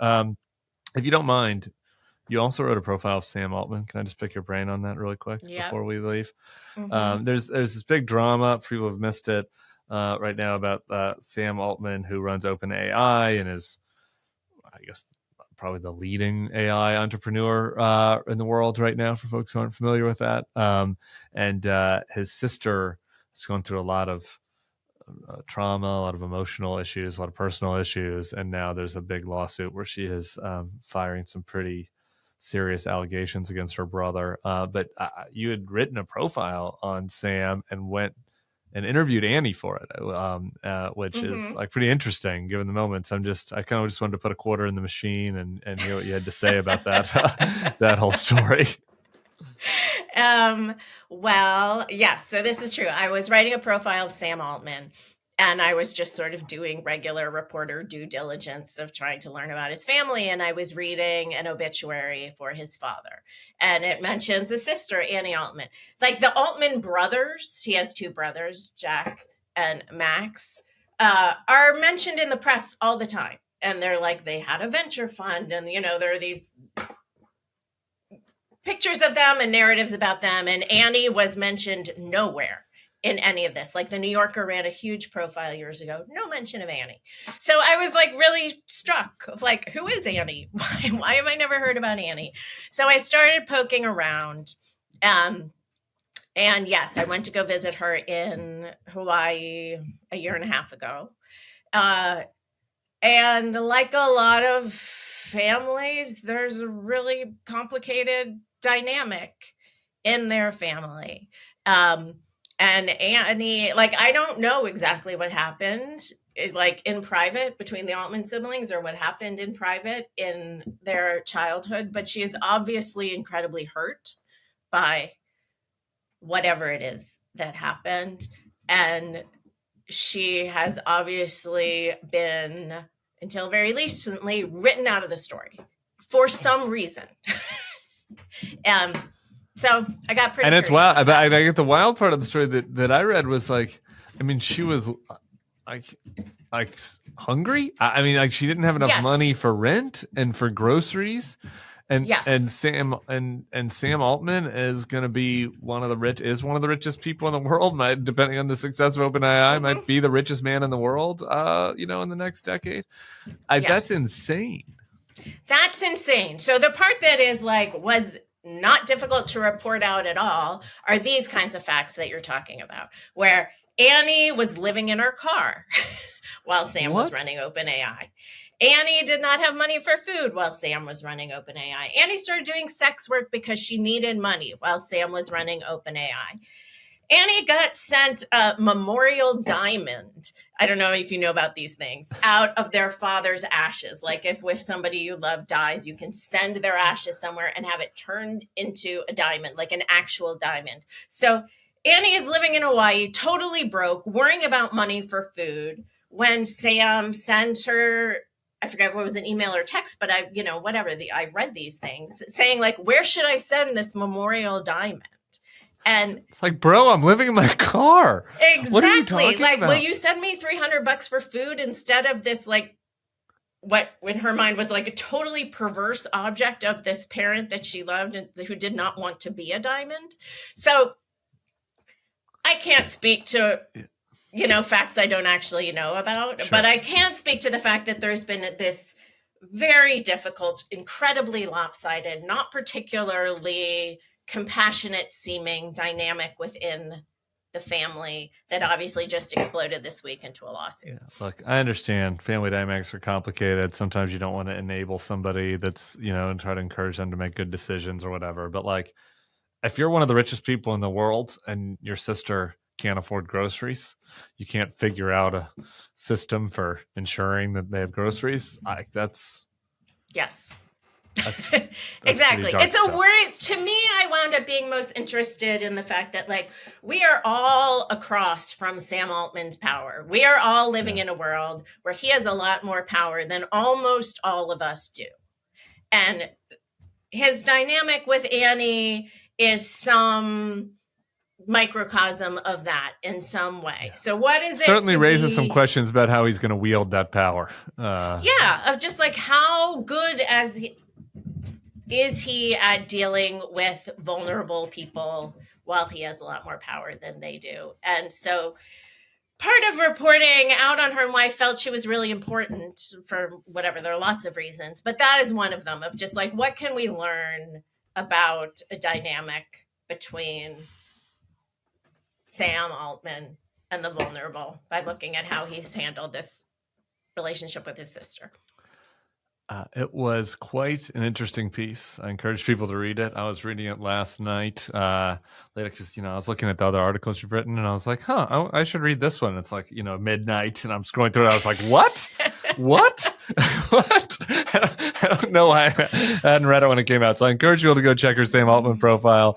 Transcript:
If you don't mind, you also wrote a profile of Sam Altman. Can I just pick your brain on that really quick before we leave? There's this big drama, for people who have missed it, right now about Sam Altman, who runs OpenAI and is, I guess, probably the leading AI entrepreneur in the world right now, for folks who aren't familiar with that. And his sister has gone through a lot of trauma, a lot of emotional issues, a lot of personal issues, and now there's a big lawsuit where she is firing some pretty serious allegations against her brother. But you had written a profile on Sam and went and interviewed Annie for it, which is like pretty interesting given the moments. I kind of just wanted to put a quarter in the machine and hear what you had to say about that that whole story. Well, yes. So this is true. I was writing a profile of Sam Altman, and I was just sort of doing regular reporter due diligence of trying to learn about his family. And I was reading an obituary for his father, and it mentions a sister, Annie Altman. Like the Altman brothers, he has two brothers, Jack and Max, are mentioned in the press all the time. And they're like, they had a venture fund, and, there are these pictures of them and narratives about them. And Annie was mentioned nowhere in any of this. Like the New Yorker ran a huge profile years ago, no mention of Annie. So I was like really struck of like, who is Annie? Why have I never heard about Annie? So I started poking around. And yes, I went to go visit her in Hawaii a year and a half ago. And like a lot of families, there's a really complicated dynamic in their family. And Annie, like, I don't know exactly what happened, like in private between the Altman siblings, or what happened in private in their childhood, but she is obviously incredibly hurt by whatever it is that happened. And she has obviously been, until very recently, written out of the story for some reason. So I got pretty. And it's wild. I get the wild part of the story that I read was like, I mean, she was like hungry. I mean, like she didn't have enough money for rent and for groceries. And Sam Altman is going to be one of the richest people in the world. Depending on the success of OpenAI, might be the richest man in the world. In the next decade. That's insane. That's insane. So the part that is like was not difficult to report out at all are these kinds of facts that you're talking about, where Annie was living in her car while Sam was running OpenAI. Annie did not have money for food while Sam was running OpenAI. Annie started doing sex work because she needed money while Sam was running OpenAI. Annie got sent a memorial diamond. I don't know if you know about these things, out of their father's ashes. Like if somebody you love dies, you can send their ashes somewhere and have it turned into a diamond, like an actual diamond. So Annie is living in Hawaii, totally broke, worrying about money for food, when Sam sent her, I forget if it was an email or text, but I read these things saying like, where should I send this memorial diamond? And it's like, bro, I'm living in my car. Exactly. What are you talking like, about? Will you send me $300 for food instead of this, like, what in her mind was like a totally perverse object of this parent that she loved and who did not want to be a diamond? So I can't speak to, facts I don't actually know about, but I can speak to the fact that there's been this very difficult, incredibly lopsided, not particularly compassionate seeming dynamic within the family that obviously just exploded this week into a lawsuit. Yeah, look, I understand family dynamics are complicated. Sometimes you don't want to enable somebody that's, and try to encourage them to make good decisions or whatever. But like, if you're one of the richest people in the world and your sister can't afford groceries, you can't figure out a system for ensuring that they have groceries. Yes. That's exactly. It's a worry. To me, I wound up being most interested in the fact that, like, we are all across from Sam Altman's power. We are all living in a world where he has a lot more power than almost all of us do. And his dynamic with Annie is some microcosm of that in some way. Yeah. So what is it? Certainly raises some questions about how he's going to wield that power. Of just like how good is he at dealing with vulnerable people while he has a lot more power than they do. And so part of reporting out on her and why I felt she was really important for whatever, there are lots of reasons, but that is one of them, of just like, what can we learn about a dynamic between Sam Altman and the vulnerable by looking at how he's handled this relationship with his sister. It was quite an interesting piece. I encourage people to read it. I was reading it last night later because, I was looking at the other articles you've written and I was like, I should read this one. It's like, midnight and I'm scrolling through it. I was like, what? What? What? I don't know why I hadn't read it when it came out. So I encourage people to go check her Sam Altman profile.